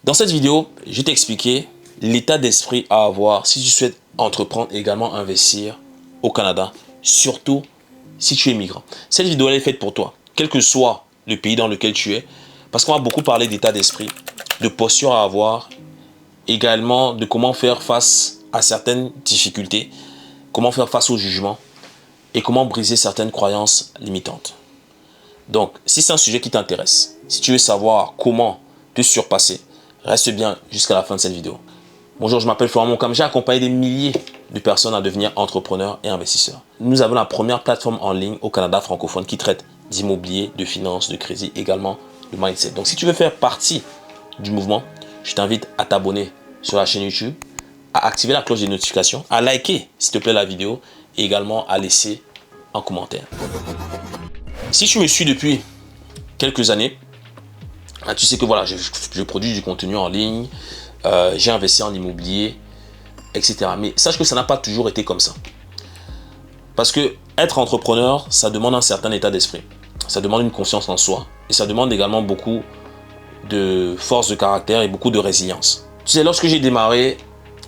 Dans cette vidéo, je vais t'expliquer l'état d'esprit à avoir si tu souhaites entreprendre et également investir au Canada, surtout si tu es migrant. Cette vidéo elle est faite pour toi, quel que soit le pays dans lequel tu es, parce qu'on va beaucoup parler d'état d'esprit, de posture à avoir, également de comment faire face à certaines difficultés, comment faire face au jugement et comment briser certaines croyances limitantes. Donc, si c'est un sujet qui t'intéresse, si tu veux savoir comment te surpasser, reste bien jusqu'à la fin de cette vidéo. Bonjour, je m'appelle Florent Moncam. J'ai accompagné des milliers de personnes à devenir entrepreneurs et investisseurs. Nous avons la première plateforme en ligne au Canada francophone qui traite d'immobilier, de finances, de crédit, également de mindset. Donc, si tu veux faire partie du mouvement, je t'invite à t'abonner sur la chaîne YouTube, à activer la cloche des notifications, à liker, s'il te plaît, la vidéo et également à laisser un commentaire. Si tu me suis depuis quelques années, tu sais que voilà, je produis du contenu en ligne, j'ai investi en immobilier, etc. Mais sache que ça n'a pas toujours été comme ça. Parce que être entrepreneur, ça demande un certain état d'esprit. Ça demande une confiance en soi. Et ça demande également beaucoup de force de caractère et beaucoup de résilience. Tu sais, lorsque j'ai démarré,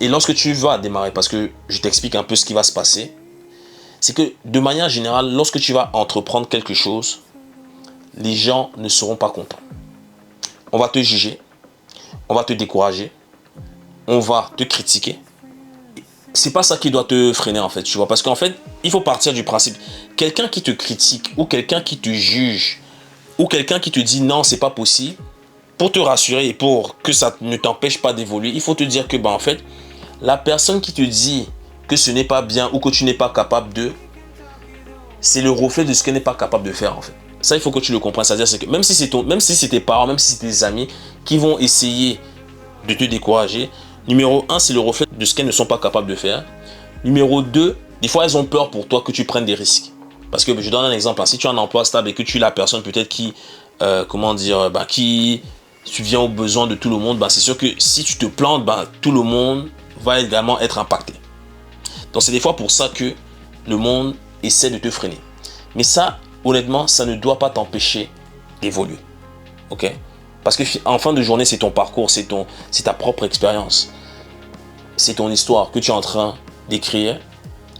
et lorsque tu vas démarrer, parce que je t'explique un peu ce qui va se passer, c'est que de manière générale, lorsque tu vas entreprendre quelque chose, les gens ne seront pas contents. On va te juger, on va te décourager, on va te critiquer. C'est pas ça qui doit te freiner en fait, tu vois. Parce qu'en fait, il faut partir du principe, quelqu'un qui te critique ou quelqu'un qui te juge ou quelqu'un qui te dit non, c'est pas possible, pour te rassurer et pour que ça ne t'empêche pas d'évoluer, il faut te dire que en fait, la personne qui te dit que ce n'est pas bien ou que tu n'es pas capable de, c'est le reflet de ce qu'elle n'est pas capable de faire en fait. Ça, il faut que tu le comprennes. C'est-à-dire que même si c'est tes parents, même si c'est tes amis qui vont essayer de te décourager, numéro 1, c'est le reflet de ce qu'elles ne sont pas capables de faire. Numéro 2, des fois, elles ont peur pour toi que tu prennes des risques. Parce que je donne un exemple. Si tu as un emploi stable et que tu es la personne peut-être qui, qui subvient aux besoins de tout le monde, c'est sûr que si tu te plantes, tout le monde va également être impacté. Donc, c'est des fois pour ça que le monde essaie de te freiner. Mais ça, honnêtement, ça ne doit pas t'empêcher d'évoluer. Ok? Parce qu'en fin de journée, c'est ton parcours, c'est ta propre expérience. C'est ton histoire que tu es en train d'écrire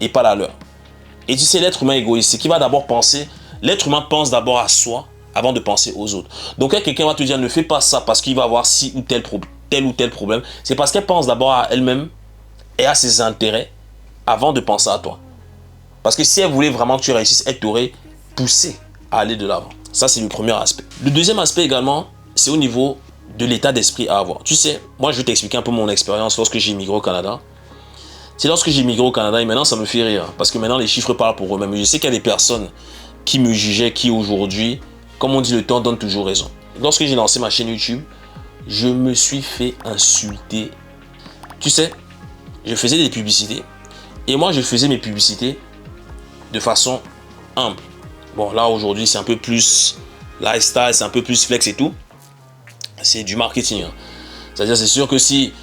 et pas la leur. Et tu sais, l'être humain égoïste, c'est qu'il va d'abord penser, l'être humain pense d'abord à soi avant de penser aux autres. Donc, quand quelqu'un va te dire ne fais pas ça parce qu'il va avoir tel ou tel problème, c'est parce qu'elle pense d'abord à elle-même et à ses intérêts avant de penser à toi. Parce que si elle voulait vraiment que tu réussisses, elle t'aurait poussé à aller de l'avant. Ça, c'est le premier aspect. Le deuxième aspect également, c'est au niveau de l'état d'esprit à avoir. Tu sais, moi, je vais t'expliquer un peu mon expérience lorsque j'ai immigré au Canada. C'est lorsque j'ai immigré au Canada et maintenant, ça me fait rire. Parce que maintenant, les chiffres parlent pour eux-mêmes. Je sais qu'il y a des personnes qui me jugeaient, qui aujourd'hui, comme on dit, le temps donne toujours raison. Lorsque j'ai lancé ma chaîne YouTube, je me suis fait insulter. Tu sais, je faisais des publicités. Et moi, je faisais mes publicités de façon humble. Bon, là, aujourd'hui, c'est un peu plus lifestyle, c'est un peu plus flex et tout. C'est du marketing. C'est-à-dire, c'est sûr que si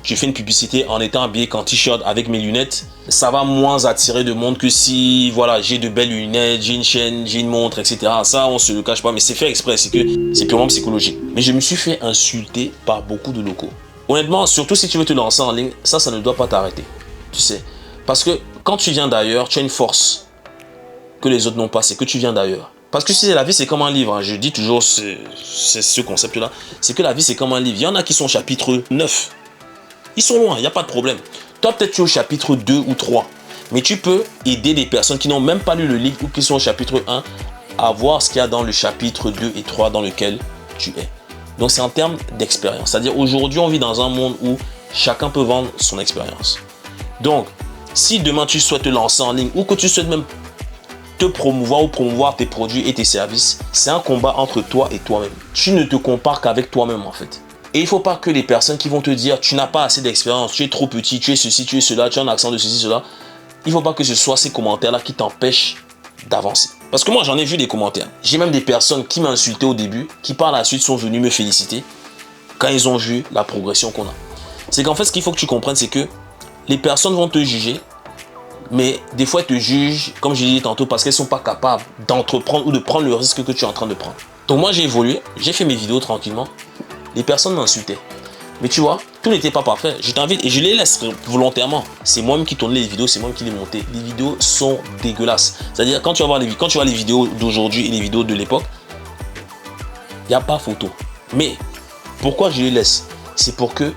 tu fais une publicité en étant habillé en t-shirt avec mes lunettes, ça va moins attirer de monde que si, voilà, j'ai de belles lunettes, j'ai une chaîne, j'ai une montre, etc. Ça, on se le cache pas, mais c'est fait exprès, c'est purement psychologique. Mais je me suis fait insulter par beaucoup de locaux. Honnêtement, surtout si tu veux te lancer en ligne, ça ne doit pas t'arrêter. Tu sais, parce que quand tu viens d'ailleurs, tu as une force que les autres n'ont pas, c'est que tu viens d'ailleurs. Parce que si la vie c'est comme un livre, je dis toujours ce concept-là, c'est que la vie c'est comme un livre. Il y en a qui sont au chapitre 9. Ils sont loin, il n'y a pas de problème. Toi peut-être tu es au chapitre 2 ou 3. Mais tu peux aider des personnes qui n'ont même pas lu le livre ou qui sont au chapitre 1 à voir ce qu'il y a dans le chapitre 2 et 3 dans lequel tu es. Donc c'est en termes d'expérience. C'est-à-dire aujourd'hui on vit dans un monde où chacun peut vendre son expérience. Donc si demain tu souhaites te lancer en ligne ou que tu souhaites même te promouvoir ou promouvoir tes produits et tes services, c'est un combat entre toi et toi-même. Tu ne te compares qu'avec toi-même en fait. Et il ne faut pas que les personnes qui vont te dire tu n'as pas assez d'expérience, tu es trop petit, tu es ceci, tu es cela, tu as un accent de ceci, cela. Il ne faut pas que ce soit ces commentaires-là qui t'empêchent d'avancer. Parce que moi j'en ai vu des commentaires. J'ai même des personnes qui m'insultaient au début, qui par la suite sont venues me féliciter quand ils ont vu la progression qu'on a. C'est qu'en fait ce qu'il faut que tu comprennes, c'est que les personnes vont te juger. Mais des fois, elles te jugent, comme je l'ai dit tantôt, parce qu'elles ne sont pas capables d'entreprendre ou de prendre le risque que tu es en train de prendre. Donc moi, j'ai évolué, j'ai fait mes vidéos tranquillement. les personnes m'insultaient. Mais tu vois, tout n'était pas parfait. Je t'invite et je les laisse volontairement. C'est moi-même qui tourne les vidéos, c'est moi-même qui les monte. Les vidéos sont dégueulasses. C'est-à-dire, quand tu vois les vidéos d'aujourd'hui et les vidéos de l'époque, il n'y a pas photo. Mais pourquoi je les laisse? C'est pour que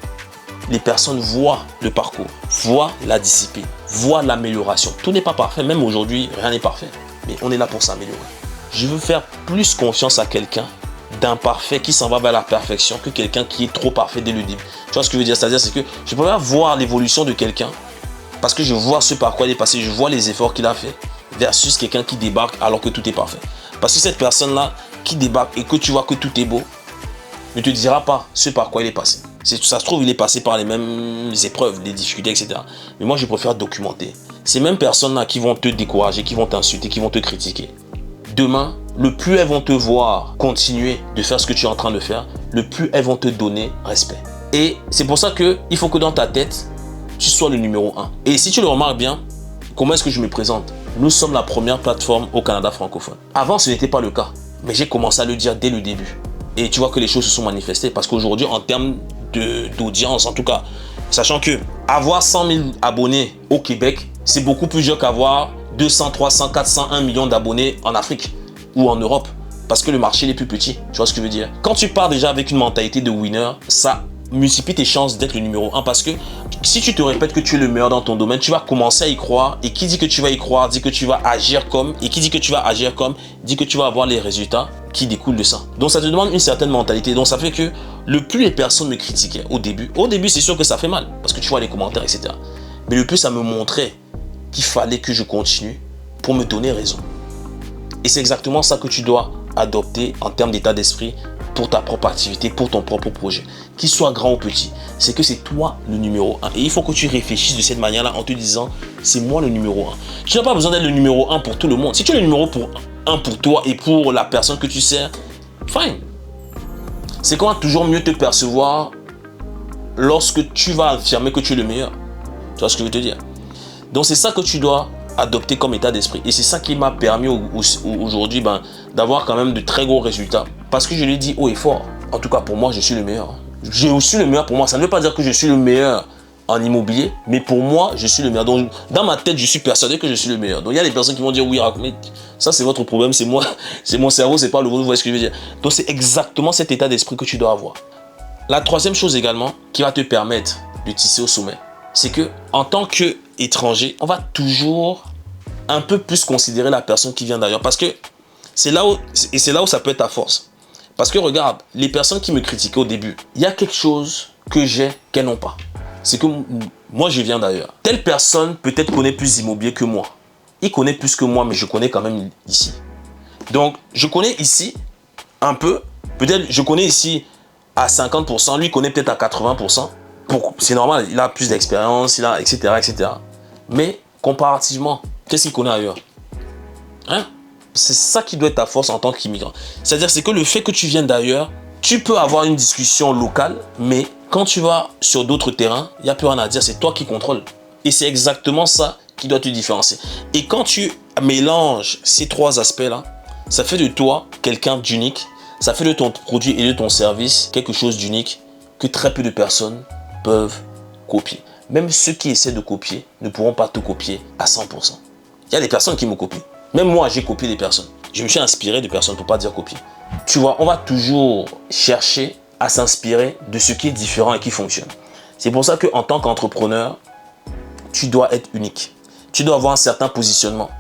les personnes voient le parcours, voient la discipline, voient l'amélioration. Tout n'est pas parfait, même aujourd'hui, rien n'est parfait. Mais on est là pour s'améliorer. Je veux faire plus confiance à quelqu'un d'imparfait qui s'en va vers la perfection que quelqu'un qui est trop parfait dès le début. Tu vois ce que je veux dire? C'est-à-dire, c'est que je préfère voir l'évolution de quelqu'un parce que je vois ce par quoi il est passé, je vois les efforts qu'il a fait versus quelqu'un qui débarque alors que tout est parfait. Parce que cette personne-là qui débarque et que tu vois que tout est beau ne te dira pas ce par quoi il est passé. Ça se trouve, il est passé par les mêmes épreuves, des difficultés, etc. Mais moi, je préfère documenter. Ces mêmes personnes-là qui vont te décourager, qui vont t'insulter, qui vont te critiquer. Demain, le plus elles vont te voir continuer de faire ce que tu es en train de faire, le plus elles vont te donner respect. Et c'est pour ça qu'il faut que dans ta tête, tu sois le numéro 1. Et si tu le remarques bien, comment est-ce que je me présente? Nous sommes la première plateforme au Canada francophone. Avant, ce n'était pas le cas. Mais j'ai commencé à le dire dès le début. Et tu vois que les choses se sont manifestées. Parce qu'aujourd'hui, en termes d'audience, en tout cas, sachant que avoir 100 000 abonnés au Québec, c'est beaucoup plus dur qu'avoir 200, 300, 400, 1 million d'abonnés en Afrique ou en Europe. Parce que le marché est plus petit. Tu vois ce que je veux dire? Quand tu pars déjà avec une mentalité de winner, ça multiplie tes chances d'être le numéro 1. Parce que si tu te répètes que tu es le meilleur dans ton domaine, tu vas commencer à y croire. Et qui dit que tu vas y croire, dit que tu vas agir comme. Et qui dit que tu vas agir comme, dit que tu vas avoir les résultats qui découlent de ça. Donc ça te demande une certaine mentalité. Donc ça fait que le plus les personnes me critiquaient au début c'est sûr que ça fait mal. Parce que tu vois les commentaires, etc. Mais le plus ça me montrait qu'il fallait que je continue pour me donner raison. Et c'est exactement ça que tu dois adopter en termes d'état d'esprit pour ta propre activité, pour ton propre projet. Qu'il soit grand ou petit, c'est que c'est toi le numéro 1. Et il faut que tu réfléchisses de cette manière-là en te disant, c'est moi le numéro 1. Tu n'as pas besoin d'être le numéro 1 pour tout le monde. Si tu es le numéro 1 pour toi et pour la personne que tu sers, fine. C'est quand même toujours mieux te percevoir lorsque tu vas affirmer que tu es le meilleur. Tu vois ce que je veux te dire? Donc c'est ça que tu dois adopter comme état d'esprit. Et c'est ça qui m'a permis aujourd'hui d'avoir quand même de très gros résultats. Parce que je l'ai dit haut et fort. En tout cas, pour moi, je suis le meilleur. Je suis le meilleur pour moi. Ça ne veut pas dire que je suis le meilleur en immobilier, mais pour moi, je suis le meilleur. Donc, dans ma tête, je suis persuadé que je suis le meilleur. Donc, il y a des personnes qui vont dire, oui, mais ça, c'est votre problème, c'est moi, c'est mon cerveau, c'est pas le vôtre, vous voyez ce que je veux dire. Donc, c'est exactement cet état d'esprit que tu dois avoir. La troisième chose également, qui va te permettre de tisser au sommet, c'est que en tant qu'étranger, on va toujours un peu plus considérer la personne qui vient d'ailleurs. Parce que c'est là où ça peut être ta force. Parce que regarde, les personnes qui me critiquaient au début, il y a quelque chose que j'ai qu'elles n'ont pas. C'est que moi, je viens d'ailleurs. Telle personne peut-être connaît plus d'immobilier que moi. Il connaît plus que moi, mais je connais quand même ici. Donc, je connais ici un peu. Peut-être je connais ici à 50%. Lui, il connaît peut-être à 80%. C'est normal, il a plus d'expérience, etc., etc. Mais comparativement, qu'est-ce qu'il connaît ailleurs? Hein? C'est ça qui doit être ta force en tant qu'immigrant. C'est-à-dire, c'est que le fait que tu viennes d'ailleurs, tu peux avoir une discussion locale, mais quand tu vas sur d'autres terrains, il n'y a plus rien à dire, c'est toi qui contrôles. Et c'est exactement ça qui doit te différencier. Et quand tu mélanges ces trois aspects-là, ça fait de toi quelqu'un d'unique, ça fait de ton produit et de ton service quelque chose d'unique que très peu de personnes peuvent copier. Même ceux qui essaient de copier ne pourront pas te copier à 100%. Il y a des personnes qui me copient. Même moi, j'ai copié des personnes. Je me suis inspiré de personnes, pour ne pas dire copier. Tu vois, on va toujours chercher à s'inspirer de ce qui est différent et qui fonctionne. C'est pour ça qu'en tant qu'entrepreneur, tu dois être unique. Tu dois avoir un certain positionnement.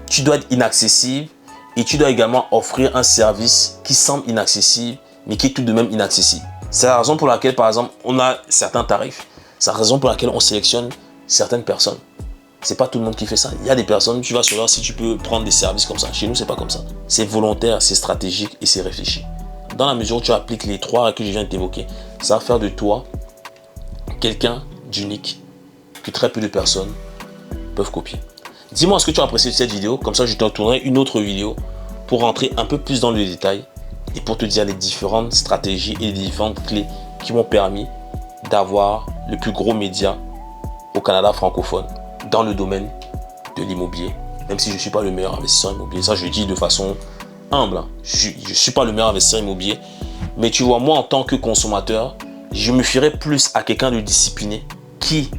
Tu dois être inaccessible et tu dois également offrir un service qui semble inaccessible, mais qui est tout de même inaccessible. C'est la raison pour laquelle, par exemple, on a certains tarifs. C'est la raison pour laquelle on sélectionne certaines personnes. C'est pas tout le monde qui fait ça. Il y a des personnes, tu vas sur leur site, tu peux prendre des services comme ça. Chez nous, c'est pas comme ça. C'est volontaire, c'est stratégique et c'est réfléchi. Dans la mesure où tu appliques les trois que je viens de t'évoquer, ça va faire de toi quelqu'un d'unique que très peu de personnes peuvent copier. Dis-moi ce que tu as apprécié de cette vidéo. Comme ça, je te retournerai une autre vidéo pour rentrer un peu plus dans le détail et pour te dire les différentes stratégies et les différentes clés qui m'ont permis d'avoir le plus gros média au Canada francophone dans le domaine de l'immobilier. Même si je ne suis pas le meilleur investisseur immobilier, ça je le dis de façon humble. Je ne suis pas le meilleur investisseur immobilier, Mais tu vois, moi en tant que consommateur, je me fierais plus à quelqu'un de discipliné qui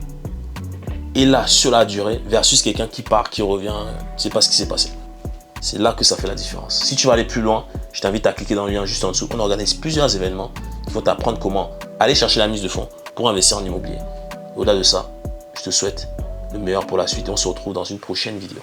est là sur la durée versus quelqu'un qui part, qui revient, ne sait pas ce qui s'est passé. C'est là que ça fait la différence. Si tu veux aller plus loin, je t'invite à cliquer dans le lien juste en dessous. On organise plusieurs événements qui vont t'apprendre comment aller chercher la mise de fonds pour investir en immobilier. Au-delà de ça, je te souhaite le meilleur pour la suite et on se retrouve dans une prochaine vidéo.